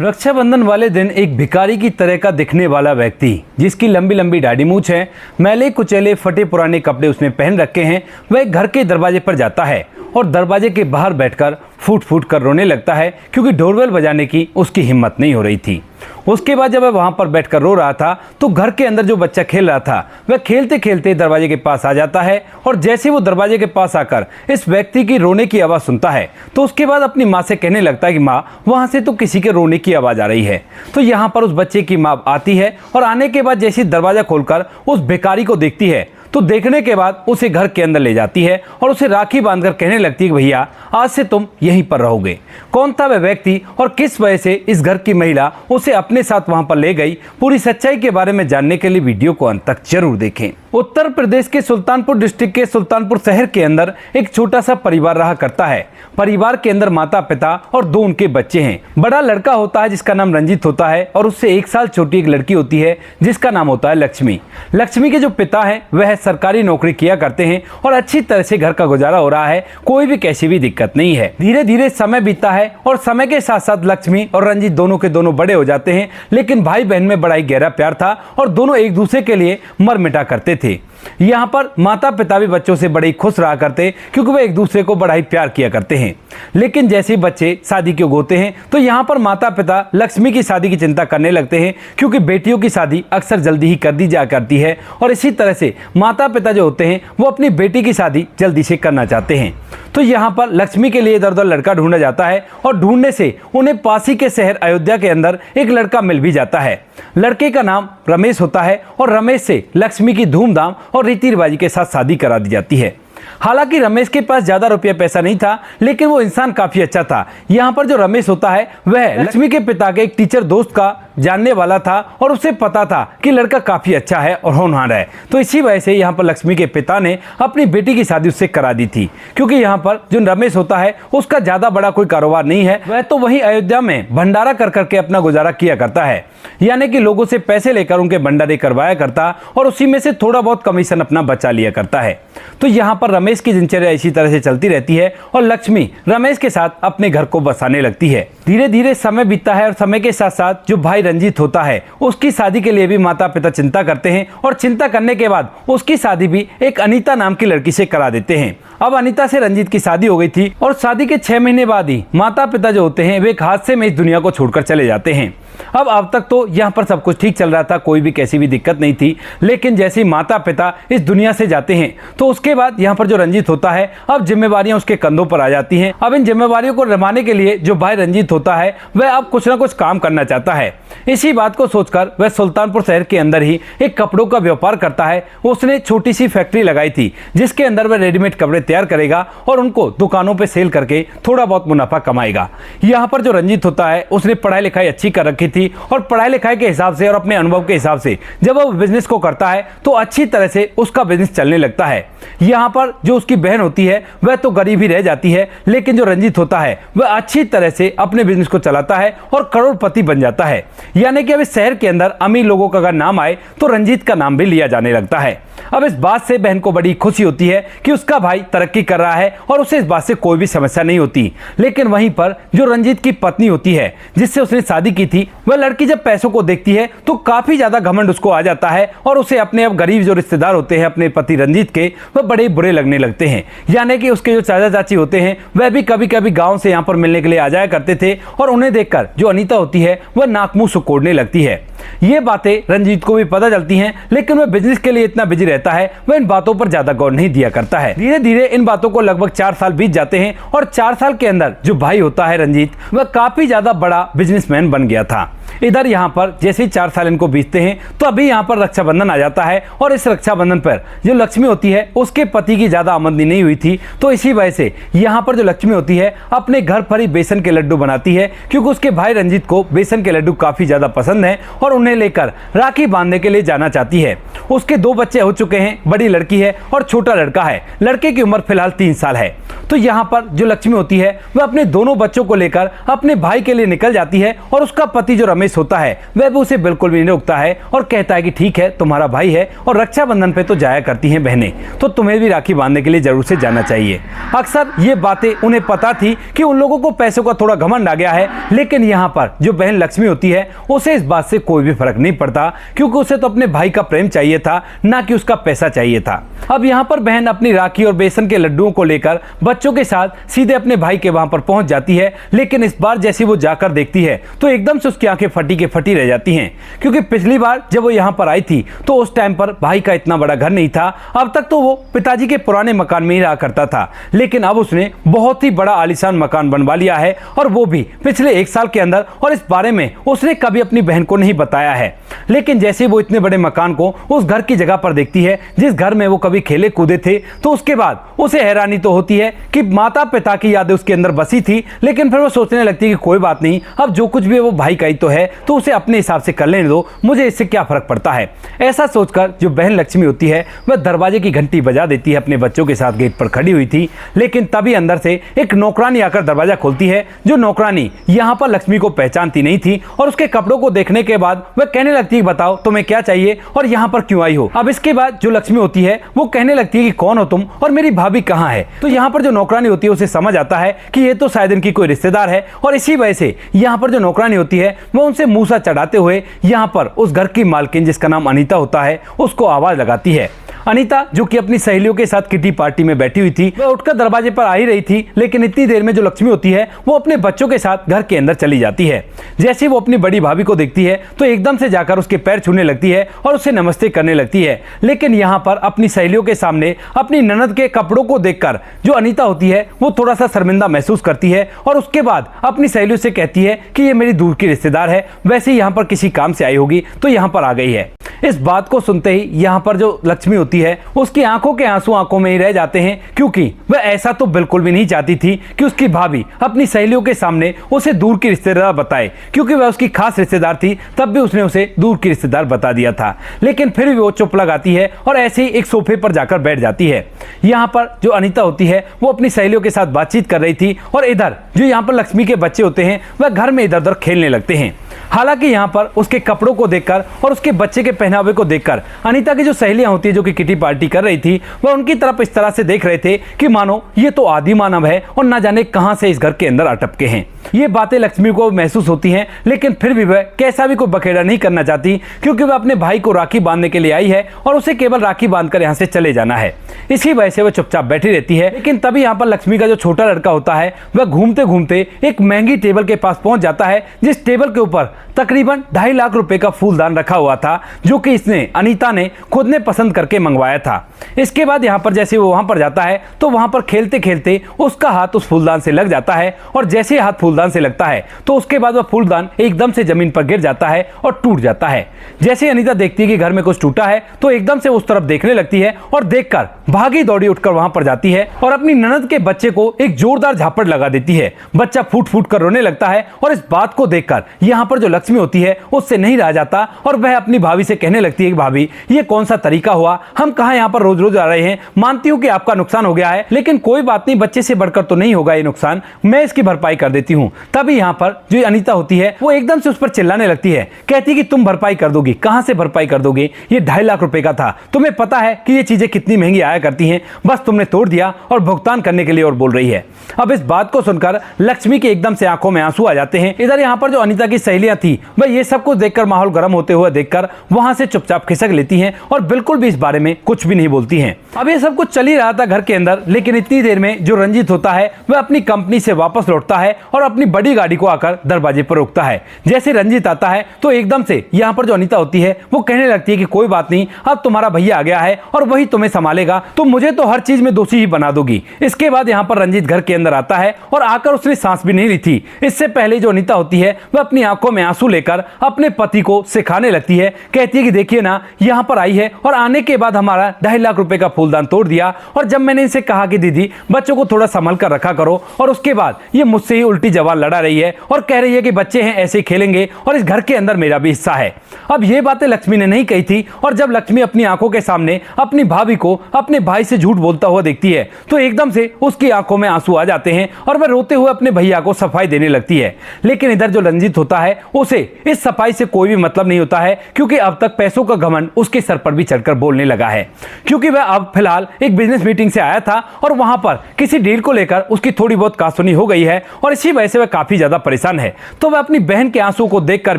रक्षाबंधन वाले दिन एक भिखारी की तरह का दिखने वाला व्यक्ति, जिसकी लंबी लंबी दाढ़ी मूंछ है, मैले कुचैले फटे पुराने कपड़े उसने पहन रखे हैं, वह घर के दरवाजे पर जाता है और दरवाजे के बाहर बैठकर फूट फूट कर रोने लगता है, क्योंकि डोरबेल बजाने की उसकी हिम्मत नहीं हो रही थी। उसके बाद जब वह वहां पर बैठकर रो रहा था तो घर के अंदर जो बच्चा खेल रहा था वह खेलते खेलते दरवाजे के पास आ जाता है, और जैसे वो दरवाजे के पास आकर इस व्यक्ति की रोने की आवाज़ सुनता है तो उसके बाद अपनी माँ से कहने लगता है कि माँ, वहां से तो किसी के रोने की आवाज़ आ रही है। तो यहाँ पर उस बच्चे की माँ आती है और आने के बाद जैसे दरवाज़ा खोलकर उस भिखारी को देखती है तो देखने के बाद उसे घर के अंदर ले जाती है और उसे राखी बांधकर कहने लगती है कि भैया, आज से तुम यहीं पर रहोगे। कौन था वह व्यक्ति और किस वजह से इस घर की महिला उसे अपने साथ वहां पर ले गई, पूरी सच्चाई के बारे में जानने के लिए वीडियो को अंत तक जरूर देखें। उत्तर प्रदेश के सुल्तानपुर डिस्ट्रिक्ट के सुल्तानपुर शहर के अंदर एक छोटा सा परिवार रहा करता है। परिवार के अंदर माता पिता और दो उनके बच्चे हैं। बड़ा लड़का होता है जिसका नाम रंजीत होता है, और उससे 1 साल छोटी एक लड़की होती है जिसका नाम होता है लक्ष्मी। लक्ष्मी के जो पिता है वह सरकारी नौकरी किया करते हैं और अच्छी तरह से घर का गुजारा हो रहा है, कोई भी कैसी भी दिक्कत नहीं है। धीरे धीरे समय बीतता है और समय के साथ साथ लक्ष्मी और रंजीत दोनों के दोनों बड़े हो जाते हैं, लेकिन भाई बहन में बड़ा ही गहरा प्यार था और दोनों एक दूसरे के लिए मर मिटा करते थे। यहाँ पर माता पिता भी बच्चों से बड़े ही खुश रहा करते, क्योंकि वे एक दूसरे को बड़ा ही प्यार किया करते हैं। लेकिन जैसे ही बच्चे शादी के होते हैं तो यहाँ पर माता पिता लक्ष्मी की शादी की चिंता करने लगते हैं, क्योंकि बेटियों की शादी अक्सर जल्दी ही कर दी जा करती है, और इसी तरह से माता पिता जो होते हैं वो अपनी बेटी की शादी जल्दी से करना चाहते हैं। तो यहाँ पर लक्ष्मी के लिए इधर उधर लड़का ढूंढा जाता है, और ढूंढने से उन्हें पास ही के शहर अयोध्या के अंदर एक लड़का मिल भी जाता है। लड़के का नाम रमेश होता है, और रमेश से लक्ष्मी की धूमधाम और रीति रिवाज के साथ शादी करा दी जाती है। हालांकि रमेश के पास ज्यादा रुपया पैसा नहीं था, लेकिन वो इंसान काफी अच्छा था। यहाँ पर जो रमेश होता है वह लक्ष्मी के पिता के एक टीचर दोस्त का जानने वाला था, और उसे पता था कि लड़का काफी अच्छा है और होनहार है। तो इसी वजह से यहाँ पर लक्ष्मी के पिता ने अपनी बेटी की शादी उससे करा दी थी, क्योंकि यहाँ पर जो रमेश होता है उसका ज्यादा बड़ा कोई कारोबार नहीं है। वह तो वही अयोध्या में भंडारा कर करके अपना गुजारा किया करता है, यानी कि लोगों से पैसे लेकर उनके भंडारे करवाया करता और उसी में से थोड़ा बहुत कमीशन अपना बचा लिया करता है। तो यहाँ पर रमेश की दिनचर्या इसी तरह से चलती रहती है, और लक्ष्मी रमेश के साथ अपने घर को बसाने लगती है। धीरे धीरे समय बीतता है, और समय के साथ साथ जो भाई रंजीत होता है उसकी शादी के लिए भी माता पिता चिंता करते हैं, और चिंता करने के बाद उसकी शादी भी एक अनीता नाम की लड़की से करा देते हैं। अब अनीता से रंजीत की शादी हो गई थी, और शादी के 6 महीने बाद ही माता पिता जो होते हैं वे एक हादसे में इस दुनिया को छोड़कर चले जाते हैं। अब तक तो यहाँ पर सब कुछ ठीक चल रहा था, कोई भी कैसी भी दिक्कत नहीं थी, लेकिन जैसे ही माता पिता इस दुनिया से जाते हैं तो उसके बाद यहाँ पर जो रंजीत होता है अब जिम्मेवारियां उसके कंधों पर आ जाती हैं। अब इन जिम्मेवारियों को निभाने के लिए जो भाई रंजीत होता है वह अब कुछ ना कुछ काम करना चाहता है। इसी बात को सोचकर वह सुल्तानपुर शहर के अंदर ही एक कपड़ों का व्यापार करता है। उसने छोटी सी फैक्ट्री लगाई थी, जिसके अंदर वह रेडीमेड कपड़े तैयार करेगा और उनको दुकानों पर सेल करके थोड़ा बहुत मुनाफा कमाएगा। यहाँ पर जो रंजीत होता है उसने पढ़ाई लिखाई अच्छी कर रखी थी, और पढ़ाई लिखाई के हिसाब से और अपने अनुभव के हिसाब से जब वो बिजनेस को करता है तो अच्छी तरह से उसका बिजनेस चलने लगता है। यहाँ पर जो उसकी बहन होती है वह तो गरीब ही रह जाती है, लेकिन जो रंजीत होता है वह अच्छी तरह से अपने बिजनेस को चलाता है और करोड़पति बन जाता है। यानी कि अब इस शहर के अंदर अमीर लोगों का अगर नाम आए तो रंजीत का नाम भी लिया जाने लगता है। अब इस बात से बहन को बड़ी खुशी होती है कि उसका भाई तरक्की कर रहा है, और उसे इस बात से कोई भी समस्या नहीं होती। लेकिन वहीं पर जो रंजीत की पत्नी होती है जिससे उसने शादी की थी, वह लड़की जब पैसों को देखती है तो काफी ज्यादा घमंड उसको आ जाता है, और उसे अपने अब गरीब जो रिश्तेदार होते हैं अपने पति रंजीत के, वह बड़े बुरे लगने लगते हैं। यानी कि उसके जो चाचा चाची होते हैं वह भी कभी कभी गांव से यहाँ पर मिलने के लिए आ जाया करते थे, और उन्हें देखकर जो अनीता होती है वह नाक मुंह सुकोड़ने लगती है। ये बातें रंजीत को भी पता चलती हैं, लेकिन वह बिजनेस के लिए इतना बिजी रहता है, वह इन बातों पर ज्यादा गौर नहीं दिया करता है। धीरे धीरे इन बातों को लगभग 4 साल बीत जाते हैं, और 4 साल के अंदर जो भाई होता है रंजीत वह काफी ज्यादा बड़ा बिजनेसमैन बन गया था। इधर यहाँ पर जैसे ही 4 साल इनको बीतते हैं तो अभी यहाँ पर रक्षाबंधन आ जाता है, और इस रक्षाबंधन पर जो लक्ष्मी होती है उसके पति की ज्यादा आमदनी नहीं हुई थी, तो इसी वजह से यहाँ पर जो लक्ष्मी होती है अपने घर पर ही बेसन के लड्डू बनाती है, क्योंकि उसके भाई रंजीत को बेसन के लड्डू काफी ज्यादा पसंद है और उन्हें लेकर राखी बांधने के लिए जाना चाहती है। उसके 2 बच्चे हो चुके हैं, बड़ी लड़की है और छोटा लड़का है। लड़के की उम्र फिलहाल 3 साल है। तो यहाँ पर जो लक्ष्मी होती है वह अपने दोनों बच्चों को लेकर अपने भाई के लिए निकल जाती है, और उसका पति जो रमेश कलेश होता है वह भी उसे बिल्कुल भी नहीं रोकता है और कहता है कि ठीक है, तुम्हारा भाई है और रक्षाबंधन पे तो जाया करती हैं बहनें, तो तुम्हें भी राखी बांधने के लिए जरूर से जाना चाहिए। अक्सर ये बातें उन्हें पता थी कि उन लोगों को पैसों का थोड़ा घमंड आ गया है, लेकिन यहाँ पर जो बहन लक्ष्मी होती है उसे इस बात से कोई भी फर्क नहीं पड़ता, क्योंकि उसे तो अपने भाई का प्रेम चाहिए था, ना कि उसका पैसा चाहिए था। अब यहाँ पर बहन अपनी राखी और बेसन के लड्डुओं को लेकर बच्चों के साथ सीधे अपने भाई के वहां पर पहुंच जाती है, लेकिन इस बार जैसी वो जाकर देखती है तो एकदम से उसकी आंखें फटी के फटी रह जाती हैं, क्योंकि पिछली बार जब वो यहाँ पर आई थी तो उस टाइम पर भाई का इतना बड़ा घर नहीं था। अब तक तो वो पिताजी के पुराने मकान में ही रहा करता था, लेकिन अब उसने बहुत ही बड़ा आलीशान मकान बनवा लिया है, और वो भी पिछले 1 साल के अंदर, और इस बारे में उसने कभी अपनी बहन को नहीं बताया है। लेकिन जैसे वो इतने बड़े मकान को उस घर की जगह पर देखती है जिस घर में वो कभी खेले कूदे थे, तो उसके बाद उसे हैरानी तो होती है कि माता पिता की यादें उसके अंदर बसी थी, लेकिन फिर वो सोचने लगती है कि कोई बात नहीं, अब जो कुछ भी है वो भाई का ही तो है, तो उसे अपने हिसाब से कर लेने दो, मुझे इससे क्या फर्क पड़ता है। ऐसा सोचकर जो बहन लक्ष्मी होती है वह दरवाजे की घंटी बजा देती है अपने बच्चों के साथ गेट पर खड़ी हुई थी, लेकिन तभी अंदर से एक नौकरानी आकर दरवाजा खोलती है। जो नौकरानी यहाँ पर लक्ष्मी को पहचानती नहीं थी, और उसके कपड़ों को देखने के बाद वह कहने लगती है बताओ तुम्हें क्या चाहिए और यहाँ पर क्यों आई हो। अब इसके बाद जो लक्ष्मी होती है वो कहने लगती है कि कौन हो तुम और मेरी भाभी कहाँ है। तो यहाँ पर जो नौकरानी होती है उसे समझ आता है कि ये तो शायद इनकी कोई रिश्तेदार है, और इसी वजह से यहाँ पर जो नौकरानी होती है वो उनसे मूसा चढ़ाते हुए यहाँ पर उस घर की मालकिन जिसका नाम अनीता होता है उसको आवाज लगाती है। अनीता जो कि अपनी सहेलियों के साथ किटी पार्टी में बैठी हुई थी, वह उठकर दरवाजे पर आ ही रही थी, लेकिन इतनी देर में जो लक्ष्मी होती है वो अपने बच्चों के साथ घर के अंदर चली जाती है। जैसे वो अपनी बड़ी भाभी को देखती है तो एकदम से जाकर उसके पैर छूने लगती है और उससे नमस्ते करने लगती है, लेकिन यहाँ पर अपनी सहेलियों के सामने अपनी ननद के कपड़ों को देखकर जो अनीता होती है वो थोड़ा सा शर्मिंदा महसूस करती है, और उसके बाद अपनी सहेलियों से कहती है कि ये मेरी दूर की रिश्तेदार है, वैसे ही यहाँ पर किसी काम से आई होगी तो यहाँ पर आ गई है। इस बात को सुनते ही यहाँ पर जो लक्ष्मी होती है उसकी आंखों के आंसू आंखों में ही रह जाते हैं, क्योंकि वह ऐसा तो बिल्कुल भी नहीं चाहती थी कि उसकी भाभी अपनी सहेलियों के सामने उसे दूर की रिश्तेदार बताए, क्योंकि वह उसकी खास रिश्तेदार थी, तब भी उसने उसे दूर की रिश्तेदार बता दिया था। लेकिन फिर भी वो चुप लगाती है और ऐसे ही एक सोफे पर जाकर बैठ जाती है। यहाँ पर जो अनीता होती है वो अपनी सहेलियों के साथ बातचीत कर रही थी, और इधर जो यहाँ पर लक्ष्मी के बच्चे होते हैं वह घर में इधर उधर खेलने लगते हैं। हालांकि यहाँ पर उसके कपड़ों को देखकर और उसके बच्चे के पहनावे को देखकर अनीता की जो सहेलियां होती है जो कि किटी पार्टी कर रही थी, वह उनकी तरफ इस तरह से देख रहे थे कि मानो ये तो आदि मानव है और ना जाने कहां से इस घर के अंदर अटपके हैं। ये बातें लक्ष्मी को महसूस होती हैं, लेकिन फिर भी वह कैसा भी कोई बखेड़ा नहीं करना चाहती, क्योंकि वह अपने भाई को राखी बांधने के लिए आई है और उसे केवल राखी बांधकर यहाँ से चले जाना है। इसी वजह से वह चुपचाप बैठी रहती है। लेकिन तभी यहाँ पर लक्ष्मी का जो छोटा लड़का होता है वह घूमते घूमते एक महंगी टेबल के पास पहुंच जाता है, जिस टेबल के ऊपर तकरीबन 2.5 लाख रुपए का फूलदान रखा हुआ था, जो कि इसने अनीता ने खुद ने पसंद करके मंगवाया था। इसके बाद यहाँ पर जैसे वो वहां पर जाता है तो वहां पर खेलते खेलते उसका हाथ उस फूलदान से लग जाता है, और जैसे हाथ फूलदान से लगता है तो उसके बाद वह फूलदान एकदम से जमीन पर गिर जाता है और टूट जाता है। जैसे अनीता देखती है कि घर में कुछ टूटा है तो एकदम से उस तरफ देखने लगती है, और देखकर भागी दौड़ी उठकर वहां पर जाती है और अपनी ननद के बच्चे को एक जोरदार झापड़ लगा देती है। बच्चा फूट फूट कर रोने लगता है, और इस बात को देखकर यहाँ पर जो लक्ष्मी होती है उससे नहीं रह जाता, और वह अपनी भाभी से कहने लगती है कि भाभी ये कौन सा तरीका हुआ, हम कहाँ यहाँ पर रोज रोज आ रहे हैं, मानती हूँ कि आपका नुकसान हो गया है, लेकिन कोई बात नहीं, बच्चे से बढ़कर तो नहीं होगा ये नुकसान, मैं इसकी भरपाई कर देती हूँ। तभी यहाँ पर जो अनीता होती है वो एकदम से उस पर चिल्लाने लगती है, कहती है कि तुम भरपाई कर दोगी, कहां से भरपाई कर दोगे, ये 2.5 लाख रुपए का था, तुम्हें पता है कि ये चीजें कितनी महंगी आया करती हैं, बस तुमने तोड़ दिया और भुगतान करने के लिए और बोल रही है। अब इस बात को सुनकर लक्ष्मी के एकदम से आंखों में आंसू आ जाते हैं। इधर यहाँ पर जो अनीता की सहेलियां थी वह ये सब कुछ देखकर, माहौल गर्म होते हुए देखकर वहां से चुपचाप खिसक लेती हैं और बिल्कुल भी इस बारे में कुछ भी नहीं बोलती हैं। अब ये सब कुछ चल ही रहा था घर के अंदर, लेकिन इतनी देर में जो रंजीत होता है वह अपनी कंपनी से वापस लौटता है और अपनी बड़ी गाड़ी को आकर दरवाजे पर रोकता है। जैसे रंजीत आता है तो एकदम से यहाँ पर जो अनीता होती है वो कहने लगती है कि कोई बात नहीं, अब तुम्हारा भैया आ गया है और वही तुम्हें संभालेगा, तुम मुझे तो हर चीज में दोषी ही बना दोगी। इसके बाद यहाँ पर रंजीत घर के अंदर आता है और आकर उसने सांस भी नहीं ली थी। इससे पहले जो अनीता होती है वह अपनी आंखों में आंसू लेकर अपने पति को सिखाने लगती है, कहती है कि देखिए ना, यहाँ पर आई है और आने के बाद हमारा 2.5 लाख रुपए का फूलदान तोड़ दिया, और जब मैंने इनसे कहा कि दीदी बच्चों को थोड़ा संभल कर रखा करो, और उसके बाद ये मुझसे ही उल्टी जवाब लड़ा रही है और कह रही है कि बच्चे हैं ऐसे ही खेलेंगे और इस घर के अंदर मेरा भी हिस्सा है। अब ये बातें लक्ष्मी ने नहीं कही थी, और जब लक्ष्मी अपनी आंखों के सामने अपनी भाभी को अपने भाई से झूठ बोलता हुआ देखती है तो एकदम से उसकी आंखों में आंसू आ जाते हैं और वह रोते हुए अपने भैया को सफाई देने लगती है। लेकिन इधर जो रंजीत होता है उसे इस सफाई से कोई भी मतलब नहीं होता है, क्योंकि अब तक पैसों का घमंड उसके सर पर भी चढ़कर बोलने लगा है। क्योंकि वह अब फिलहाल एक बिजनेस मीटिंग से आया था और वहां पर किसी डील को लेकर उसकी थोड़ी बहुत कहासुनी हो गई है और इसी वजह से वह काफी ज्यादा परेशान है। तो वह अपनी बहन के आंसू को देखकर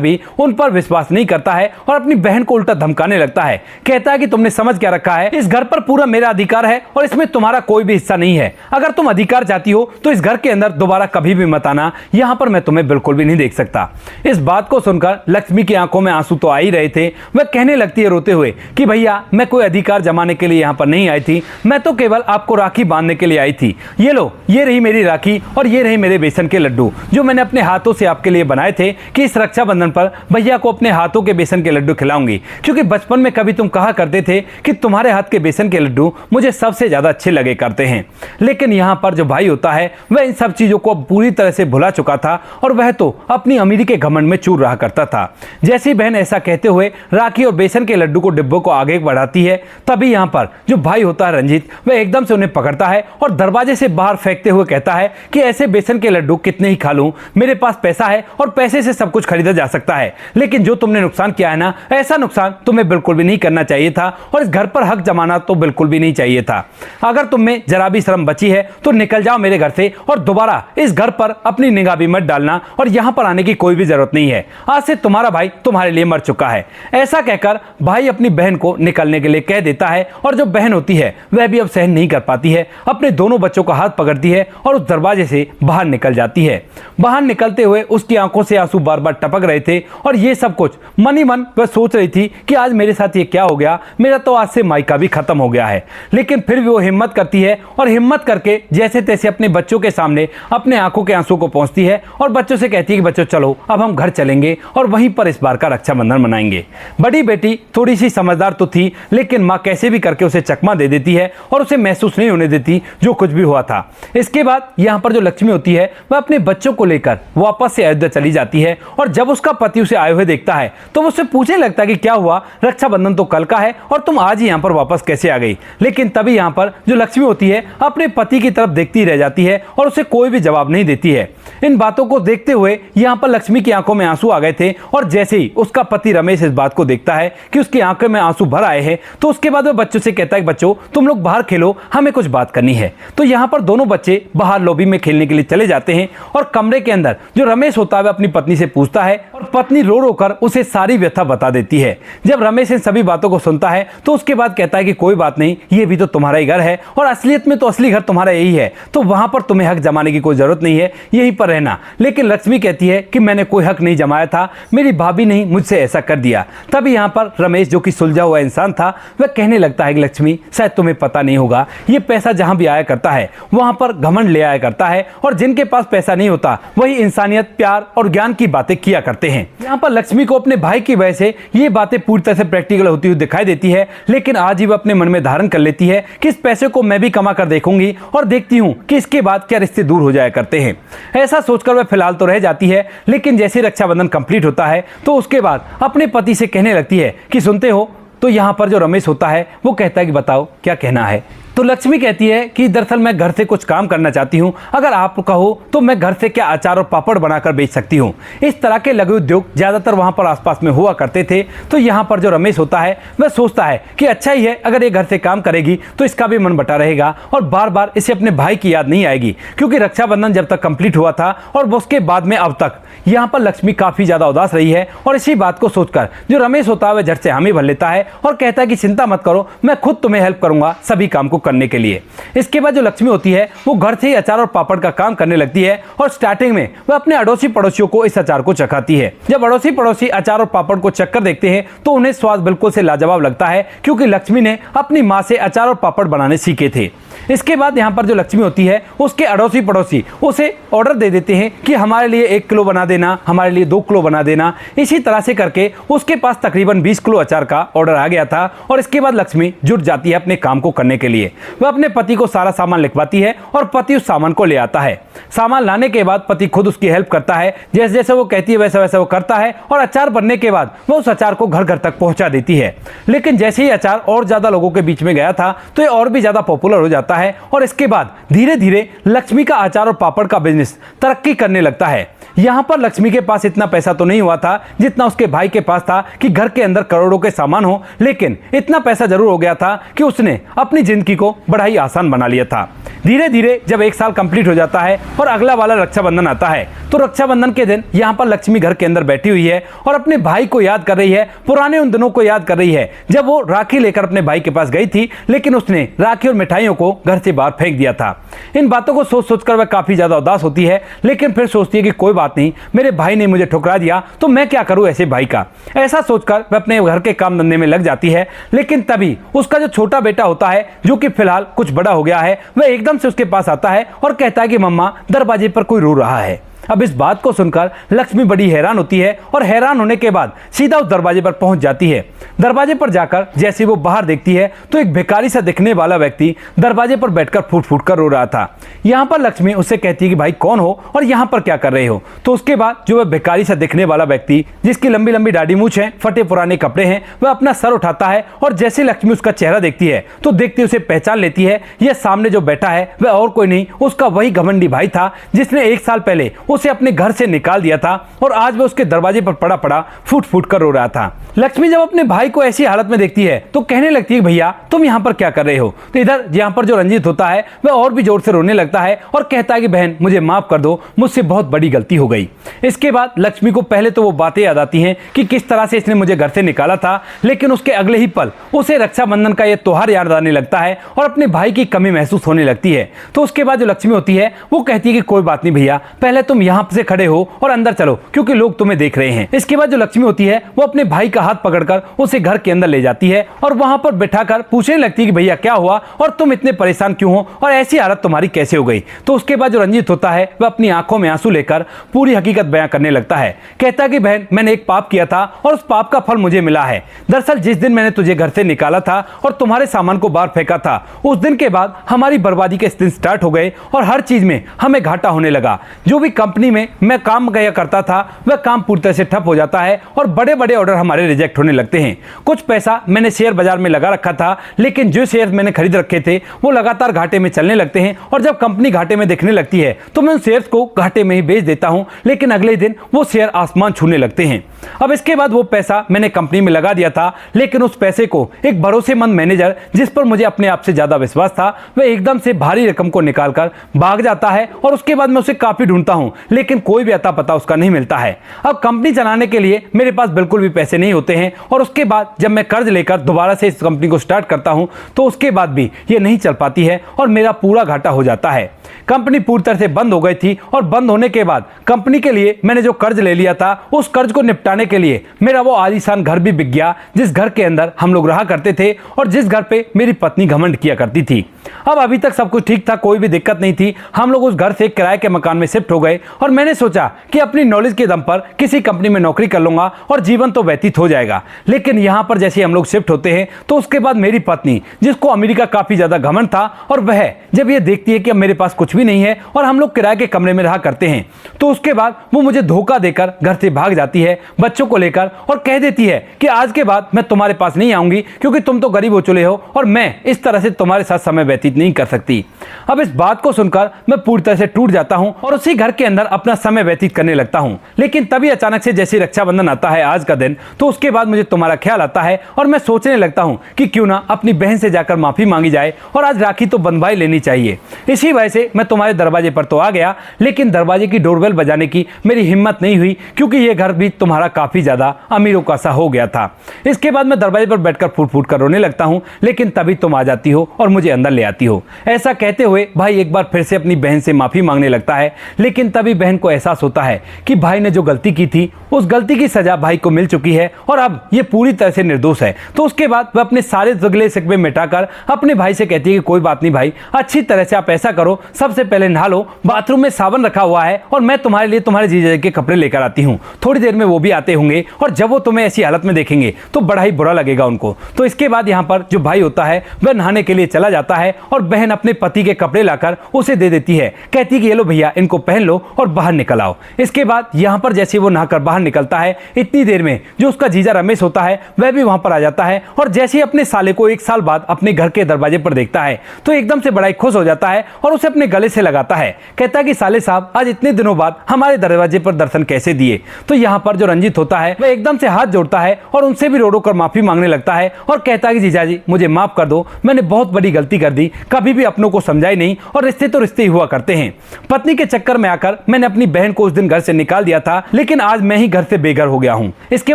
भी उन पर विश्वास नहीं करता है और अपनी बहन को उल्टा धमकाने लगता है। कहता है कि तुमने समझ क्या रखा है, इस घर पर पूरा मेरा अधिकार है और इसमें तुम्हारा कोई भी हिस्सा नहीं है। अगर तुम अधिकार चाहती हो तो इस घर के अंदर दोबारा कभी भी मत आना, यहां पर मैं तुम्हें बिल्कुल भी नहीं देख सकता। इस बात को सुनकर लक्ष्मी की आंखों में आंसू तो आ ही रहे थे। वह कहने लगती है रोते हुए कि भैया मैं कोई अधिकार जमाने के लिए यहां पर नहीं आई थी, मैं तो केवल आपको राखी बांधने के लिए आई थी। ये लो, ये रही मेरी राखी और ये रहे मेरे बेसन के लड्डू जो मैंने अपने हाथों से आपके लिए बनाए थे कि इस रक्षाबंधन पर भैया को अपने हाथों के बेसन के लड्डू खिलाऊंगी। क्योंकि बचपन में कभी तुम कहा करते थे कि तुम्हारे हाथ के बेसन के लड्डू मुझे सबसे ज्यादा अच्छे लगे करते हैं। लेकिन यहां पर जो भाई होता है वह इन सब चीजों को पूरी तरह से भुला चुका था और वह तो अपनी अमीरी के घमंड में चूर रहा करता था। जैसी बहन ऐसा कहते हुए राखी और बेसन के लड्डू को डिब्बों को आगे बढ़ाती है, तभी यहां पर जो भाई होता है रंजीत, वह एकदम से उन्हें पकड़ता है और दरवाजे से बाहर फेंकते हुए कहता है कि ऐसे बेसन के लड्डू कितने ही खा लूं, मेरे पास पैसा है और पैसे से सब कुछ खरीदा जा सकता है। लेकिन जो तुमने नुकसान किया है ना, ऐसा नुकसान तुम्हें बिल्कुल भी नहीं करना चाहिए था और इस घर पर हक जमाना तो बिल्कुल भी नहीं चाहिए था। अगर तुम में जरा भी शर्म बची है तो निकल जाओ मेरे घर से और दोबारा इस घर पर अपनी निगाह भी मत डालना और यहां पर आने की कोई भी जरूरत नहीं है। आज से तुम्हारा भाई तुम्हारे लिए मर चुका है। ऐसा कहकर भाई अपनी बहन को निकलने के लिए कह देता है और जो बहन होती है वह भी अब सहन नहीं कर पाती है, अपने दोनों बच्चों का हाथ पकड़ती है और उस दरवाजे से बाहर निकल जाती है। बाहर निकलते हुए उसकी आंखों से आंसू बार बार टपक रहे थे और ये सब कुछ मन ही मन वह सोच रही थी कि आज मेरे साथ ये क्या हो गया, मेरा तो आज से मायका भी खत्म हो गया है। लेकिन फिर भी वो हिम्मत करती है और हिम्मत करके जैसे तैसे अपने बच्चों के सामने अपने आंखों के आंसू को पहुंचती है और बच्चों से कहती है कि बच्चों चलो अब हम घर चलेंगे और वहीं पर इस बार का रक्षाबंधन मनाएंगे। बड़ी बेटी थोड़ी सी समझदार तो थी, लेकिन माँ कैसे भी करके उसे चकमा दे देती है और उसे महसूस नहीं होने देती जो कुछ भी हुआ था। इसके बाद यहाँ पर जो लक्ष्मी होती है वह अपने बच्चों को लेकर वापस से अयोध्या चली जाती है और जब उसका पति उसे आए हुए देखता है तो उससे पूछने लगता है कि क्या हुआ, रक्षाबंधन तो कल का है और तुम आज ही यहाँ पर वापस कैसे आ गई। लेकिन तभी यहाँ पर जो लक्ष्मी होती है अपने पति की तरफ देखती रह जाती है और उसे कोई भी जवाब नहीं देती है। इन बातों को देखते हुए यहाँ पर लक्ष्मी की आंखों में आंसू आ गए थे और जैसे ही उसका पति रमेश इस बात को देखता है कि उसकी आंखों में आंसू भर आए हैं तो उसके बाद वह बच्चों से कहता है बच्चों तुम लोग बाहर खेलो, हमें कुछ बात करनी है। तो यहाँ पर दोनों बच्चे बाहर लॉबी में खेलने के लिए चले जाते हैं और कमरे के अंदर जो रमेश होता है वह अपनी पत्नी से पूछता है और पत्नी रो रो कर उसे सारी व्यथा बता देती है। जब रमेश इन सभी बातों को सुनता है तो उसके बाद कहता है कि कोई बात नहीं, ये भी तो तुम्हारा ही घर है और असलियत में तो असली घर तुम्हारा यही है, तो वहां पर तुम्हें हक जमाने की कोई जरूरत नहीं है, यहीं पर रहना। लेकिन लक्ष्मी कहती है कि मैंने कोई हक नहीं जमाया था, मेरी भाभी ने मुझसे ऐसा कर दिया। तभी यहाँ पर रमेश जो कि सुलझा हुआ इंसान था वह कहने लगता है कि लक्ष्मी शायद तुम्हें पता नहीं होगा, ये पैसा जहां भी आया करता है वहां पर घमंड ले आया करता है और जिनके पास पैसा नहीं होता वही इंसानियत, प्यार और ज्ञान की बातें किया करते हैं। यहाँ पर लक्ष्मी को अपने भाई की वजह से ये बातें पूरी तरह से प्रैक्टिकल होती हुई दिखाई देती है, लेकिन आज ही वह अपने मन में धारण कर लेती है कि इस पैसे को मैं भी कमा कर देखूंगी और देखती हूँ कि इसके बाद क्या रिश्ते दूर हो जाया करते हैं। ऐसा सोचकर वह फिलहाल तो रह जाती है, लेकिन जैसे रक्षाबंधन कंप्लीट होता है तो उसके बाद अपने पति से कहने लगती है कि सुनते हो। तो यहाँ पर जो रमेश होता है वो कहता है कि बताओ क्या कहना है। तो लक्ष्मी कहती है कि दरअसल मैं घर से कुछ काम करना चाहती हूँ, अगर आप कहो तो मैं घर से क्या अचार और पापड़ बनाकर बेच सकती हूँ। इस तरह के लघु उद्योग ज़्यादातर वहाँ पर आसपास में हुआ करते थे। तो यहाँ पर जो रमेश होता है वह सोचता है कि अच्छा ही है, अगर ये घर से काम करेगी तो इसका भी मन बटा रहेगा और बार बार इसे अपने भाई की याद नहीं आएगी, क्योंकि रक्षाबंधन जब तक कंप्लीट हुआ था और उसके बाद में अब तक यहाँ पर लक्ष्मी काफ़ी ज़्यादा उदास रही है। और इसी बात को सोचकर जो रमेश होता है वह झट से हामी भर लेता है और कहता है कि चिंता मत करो, मैं खुद तुम्हें हेल्प करूँगा सभी काम को करने के लिए। इसके बाद जो लक्ष्मी होती है वो घर से ही अचार और पापड़ का काम करने लगती है और स्टार्टिंग में वह अपने अड़ोसी पड़ोसियों को इस अचार को चखाती है। जब अड़ोसी पड़ोसी अचार और पापड़ को चखकर देखते हैं तो उन्हें स्वाद बिल्कुल से लाजवाब लगता है, क्योंकि लक्ष्मी ने अपनी माँ से अचार और पापड़ बनाने सीखे थे। इसके बाद यहाँ पर जो लक्ष्मी होती है उसके अड़ोसी पड़ोसी उसे ऑर्डर दे देते हैं कि हमारे लिए 1 किलो बना देना, हमारे लिए 2 किलो बना देना। इसी तरह से करके उसके पास तकरीबन 20 किलो अचार का ऑर्डर आ गया था। और इसके बाद लक्ष्मी जुट जाती है अपने काम को करने के लिए। वह अपने पति को सारा सामान लिखवाती है और पति उस सामान को ले आता है। सामान लाने के बाद पति खुद उसकी हेल्प करता है, जैसे जैसे वो कहती है वैसा वैसा वो करता है। और अचार बनने के बाद वो उस अचार को घर घर तक पहुंचा देती है। लेकिन जैसे ही अचार और ज्यादा लोगों के बीच में गया था तो ये और भी ज्यादा पॉपुलर हो जाता है। और इसके बाद धीरे धीरे लक्ष्मी का अचार और पापड़ का बिजनेस तरक्की करने लगता है। यहाँ पर लक्ष्मी के पास इतना पैसा तो नहीं हुआ था जितना उसके भाई के पास था कि घर के अंदर करोड़ों के सामान हो, लेकिन इतना पैसा जरूर हो गया था कि उसने अपनी जिंदगी को बड़ा ही आसान बना लिया था। धीरे धीरे जब 1 साल कंप्लीट हो जाता है और अगला वाला रक्षाबंधन आता है तो रक्षाबंधन के दिन यहाँ पर लक्ष्मी घर के अंदर बैठी हुई है और अपने भाई को याद कर रही है, पुराने उन दिनों को याद कर रही है जब वो राखी लेकर अपने भाई के पास गई थी, लेकिन उसने राखी और मिठाइयों को घर से बाहर फेंक दिया था। इन बातों को सोच सोचकर वह काफी ज्यादा उदास होती है, लेकिन फिर सोचती है कि कोई बात नहीं, मेरे भाई ने मुझे ठुकरा दिया तो मैं क्या करूं ऐसे भाई का। ऐसा सोचकर वह अपने घर के काम धंधे में लग जाती है। लेकिन तभी उसका जो छोटा बेटा होता है, जो कि फिलहाल कुछ बड़ा हो गया है, वह एकदम से उसके पास आता है और कहता है कि मम्मा दरवाजे पर कोई रो रहा है। अब इस बात को सुनकर लक्ष्मी बड़ी हैरान होती है और हैरान होने के बाद सीधा उस दरवाजे पर पहुंच जाती है। दरवाजे पर जाकर जैसे वो बाहर देखती है तो एक भिखारी सा दिखने वाला व्यक्ति दरवाजे पर बैठकर फूट फूट कर रो रहा था। यहाँ पर लक्ष्मी उससे कहती है कि भाई कौन हो और यहाँ पर क्या कर रहे हो। तो उसके बाद जो वह भिखारी सा दिखने वाला व्यक्ति, जिसकी लंबी लंबी दाढ़ी मूछ है, फटे पुराने कपड़े हैं, वह अपना सर उठाता है और जैसे लक्ष्मी उसका चेहरा देखती है तो देखते उसे पहचान लेती है। यह सामने जो बैठा है वह और कोई नहीं, उसका वही घमंडी भाई था जिसने 1 साल पहले उसे अपने घर से निकाल दिया था और आज वह उसके दरवाजे पर पड़ा पड़ा फूट फूट कर रो रहा था। लक्ष्मी जब अपने भाई को ऐसी हालत में देखती है तो कहने लगती है भैया तुम यहाँ पर क्या कर रहे हो। तो इधर यहाँ पर जो रंजीत होता है वह और भी जोर से रोने लगता है और कहता है कि बहन मुझे माफ कर दो, मुझसे बहुत बड़ी गलती हो गई। इसके बाद लक्ष्मी को पहले तो वो बातें याद आती हैं कि किस तरह से इसने मुझे घर से निकाला था, लेकिन उसके अगले ही पल उसे रक्षाबंधन का यह त्योहार याद आने लगता है और अपने भाई की कमी महसूस होने लगती है। तो उसके बाद जो लक्ष्मी होती है वो कहती है कि कोई बात नहीं भैया, पहले तुम यहाँ से खड़े हो और अंदर चलो क्योंकि लोग तुम्हें देख रहे हैं। इसके बाद जो लक्ष्मी होती है वो अपने भाई का हाथ पकड़कर उसे घर के अंदर ले जाती है और वहां पर बैठाकर पूछने लगती है कि भैया क्या हुआ और तुम इतने परेशान क्यों हो और ऐसी हालत तुम्हारी कैसे हो गई। तो उसके बाद जो रंजीत होता है वह अपनी आंखों में आंसू लेकर पूरी हकीकत बयां करने लगता है। कहता है कि बहन मैंने एक पाप किया था और उस पाप का फल मुझे मिला है। दरअसल जिस दिन मैंने तुझे घर से निकाला था और तुम्हारे सामान को बाहर फेंका था, उस दिन के बाद हमारी बर्बादी के दिन स्टार्ट हो गए और हर चीज में हमें घाटा होने लगा। जो भी कंपनी में मैं काम गया करता था वह काम पूरी तरह से ठप हो जाता है और बड़े बड़े ऑर्डर हमारे रिजेक्ट होने लगते हैं। कुछ पैसा मैंने शेयर बाजार में लगा रखा था, लेकिन जो शेयर मैंने खरीद रखे थे वो लगातार घाटे में चलने लगते हैं और जब कंपनी घाटे में दिखने लगती है तो मैं उन शेयर्स को घाटे में ही बेच देता हूं, लेकिन अगले दिन वो शेयर आसमान छूने लगते हैं। अब इसके बाद वो पैसा मैंने कंपनी में लगा दिया था, लेकिन उस पैसे को एक भरोसेमंद मैनेजर जिस पर मुझे अपने आप से ज्यादा विश्वास था वह एकदम से भारी रकम को निकालकर भाग जाता है और उसके बाद मैं उसे काफी ढूंढता हूं, लेकिन कोई भी अता पता उसका नहीं मिलता है। अब कंपनी चलाने के लिए मेरे पास बिल्कुल भी पैसे नहीं होते हैं और उसके बाद जब मैं कर्ज लेकर दोबारा से इस कंपनी को स्टार्ट करता हूं तो उसके बाद भी ये नहीं चल पाती है और मेरा पूरा घाटा हो जाता है। कंपनी पूरी तरह से बंद हो गई थी और बंद होने के बाद कंपनी के लिए मैंने जो कर्ज ले लिया था उस कर्ज को निपटाने के लिए मेरा वो आलीशान घर भी बिक गया जिस घर के अंदर हम लोग रहा करते थे और जिस घर पे मेरी पत्नी घमंड किया करती थी। अब अभी तक सब कुछ ठीक था, कोई भी दिक्कत नहीं थी। हम लोग उस घर से किराए के मकान में शिफ्ट हो गए और मैंने सोचा कि अपनी नॉलेज के दम पर किसी कंपनी में नौकरी कर लूंगा और जीवन तो व्यतीत हो जाएगा। लेकिन यहाँ पर जैसे हम लोग शिफ्ट होते हैं तो उसके बाद मेरी पत्नी, जिसको अमेरिका का काफी ज्यादा घमंड था, और वह जब ये देखती है कि अब मेरे पास कुछ भी नहीं है और हम लोग किराए के कमरे में रहा करते हैं, तो उसके बाद वो मुझे धोखा देकर घर से भाग जाती है बच्चों को लेकर और कह देती है कि आज के बाद मैं तुम्हारे पास नहीं आऊंगी क्योंकि तुम तो गरीब हो चुके हो और मैं इस तरह से तुम्हारे साथ समय व्यतीत नहीं कर सकती। अब इस बात को सुनकर मैं पूरी तरह से टूट जाता हूं और उसी घर के अंदर अपना समय व्यतीत करने लगता हूं। लेकिन तभी अचानक से जैसे रक्षाबंधन आता है आज का दिन, तो उसके बाद मुझे तुम्हारा ख्याल आता है और मैं सोचने लगता हूं कि क्यों ना अपनी बहन से जाकर माफी मांगी जाए और आज राखी तो बंधवाई लेनी चाहिए। इसी वजह से मैं तुम्हारे दरवाजे पर तो आ गया, लेकिन दरवाजे की डोरबेल बजाने की मेरी हिम्मत नहीं हुई क्योंकि यह घर भी तुम्हारा काफी ज्यादा अमीरों का सा हो गया था। इसके बाद मैं दरवाजे पर बैठकर फूट फूट कर रोने लगता हूं, लेकिन तभी तुम आ जाती हो और मुझे अंदर ले ले आती हो। ऐसा कहते हुए भाई एक बार फिर से अपनी बहन से माफी मांगने लगता है, लेकिन तभी बहन को एहसास होता है कि भाई ने जो गलती की थी उस गलती की सजा भाई को मिल चुकी है और अब ये पूरी तरह से निर्दोष है। तो उसके बाद वह अपने सारे गिले शिकवे मिटाकर अपने भाई से कहती है कि कोई बात नहीं भाई, अच्छी तरह से आप ऐसा करो, सबसे पहले नहा लो, बाथरूम में साबुन रखा हुआ है और मैं तुम्हारे लिए तुम्हारे जीजा के कपड़े लेकर आती हूँ। थोड़ी देर में वो भी आते होंगे और जब वो तुम्हें ऐसी हालत में देखेंगे तो बड़ा ही बुरा लगेगा उनको। तो इसके बाद यहाँ पर जो भाई होता है वह नहाने के लिए चला जाता है और बहन अपने पति के कपड़े लाकर उसे दे देती है, कहती है कि ये लो भैया, इनको पहन लो और बाहर निकल आओ। इसके बाद यहाँ पर जैसे वो नहाकर बाहर निकलता है, इतनी देर में जो उसका जीजा रमेश होता है वह भी वहां पर आ जाता है और जैसे ही अपने साले को 1 साल बाद अपने घर के दरवाजे पर देखता है तो एकदम से बड़ा ही खुश हो जाता है और उसे अपने गले से लगाता है, कहता है कि साले साहब आज इतने दिनों बाद हमारे दरवाजे पर दर्शन कैसे दिए। तो यहाँ पर जो रंजीत होता है वह एकदम से हाथ जोड़ता है और उनसे भी रो रो कर माफी मांगने लगता है और कहता है कि जीजा जी मुझे माफ कर दो, मैंने बहुत बड़ी गलती कर दी, कभी भी अपनों को समझाई नहीं और रिश्ते तो रिश्ते ही हुआ करते हैं। पत्नी के चक्कर में आकर मैंने अपनी बहन को उस दिन घर से निकाल दिया था, लेकिन आज मैं ही घर से बेघर हो गया हूँ। इसके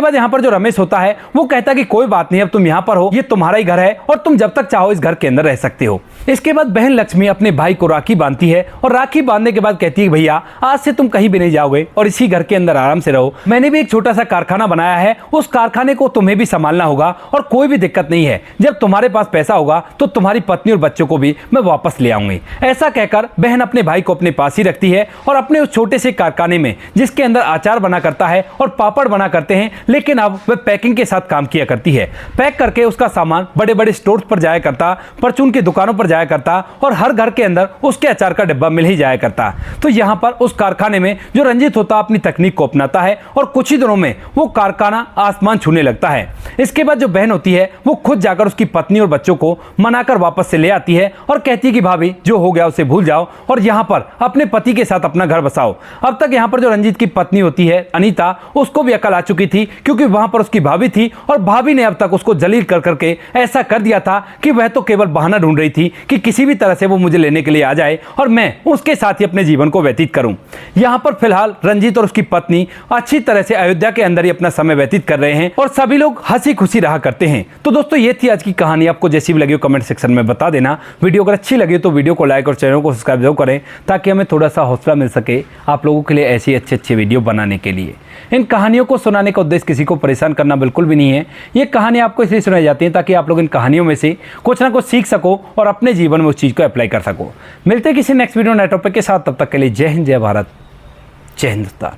बाद यहाँ पर जो रमेश होता है वो कहता है कि कोई बात नहीं, अब तुम यहाँ पर हो, ये तुम्हारा ही घर है और तुम जब तक चाहो इस घर के अंदर रह सकते हो। इसके बाद बहन लक्ष्मी अपने भाई को राखी बांधती है और राखी बांधने के बाद कहती है भैया आज से तुम कहीं भी नहीं जाओगे और इसी घर के अंदर आराम से रहो। मैंने भी एक छोटा सा कारखाना बनाया है, उस कारखाने को तुम्हें भी संभालना होगा और कोई भी दिक्कत नहीं है, जब तुम्हारे पास पैसा होगा तो तुम्हारी पत्नी और बच्चों को भी मैं वापस ले आऊंगी। ऐसा कहकर बहन अपने भाई को अपने पास ही रखती है और अपने उस छोटे से कारखाने में जिसके अंदर अचार बना करता है और पापड़ बना करते हैं, लेकिन अब वह पैकिंग के साथ काम किया करती है। पैक करके उसका सामान बड़े बड़े स्टोर्स पर जाया करता, परचून की दुकानों पर जाया करता और हर घर के अंदर उसके अचार का डिब्बा मिल ही जाया करता। तो यहाँ पर उस कारखाने में जो रंजीत होता अपनी तकनीक को अपनाता है और कुछ ही दिनों में वो कारखाना आसमान छूने लगता है। इसके बाद जो बहन होती है वो खुद जाकर उसकी पत्नी और बच्चों को मनाकर वापस से ले आती है और कहती है कि भाभी जो हो गया उसे भूल जाओ और यहाँ पर अपने पति के साथ अपना घर बसाओ। अब तक यहाँ पर जो रंजीत की पत्नी होती है अनीता, उसको भी अकल आ चुकी थी क्योंकि वहां पर उसकी भाभी थी और भाभी ने अब तक उसको जलील कर करके ऐसा कर दिया था कि वह तो केवल बहाना ढूंढ रही थी कि किसी भी तरह से वो मुझे लेने के लिए आ जाए और मैं उसके साथ ही अपने जीवन को व्यतीत करूं। यहाँ पर फिलहाल रंजीत और उसकी पत्नी अच्छी तरह से अयोध्या के अंदर ही अपना समय व्यतीत कर रहे हैं और सभी लोग हंसी खुशी रहा करते हैं। तो दोस्तों ये थी आज की कहानी, आपको जैसी भी लगी हो कमेंट सेक्शन में बता देना। वीडियो अगर अच्छी लगी तो वीडियो को लाइक और चैनल को सब्सक्राइब जरूर करें ताकि हमें थोड़ा सा हौसला मिल सके आप लोगों के लिए ऐसी अच्छे वीडियो बनाने के लिए। इन कहानियों को सुनाने का उद्देश्य किसी को परेशान करना बिल्कुल भी नहीं है। ये कहानी आपको इसलिए सुनाई जाती है ताकि आप लोग इन कहानियों में से कुछ ना कुछ सीख सको और अपने जीवन में उस चीज़ को अप्लाई कर सको। मिलते हैं किसी नेक्स्ट वीडियो नए टॉपिक के साथ, तब तक के लिए जय हिंद, जय भारत, जय हिंदुस्तान।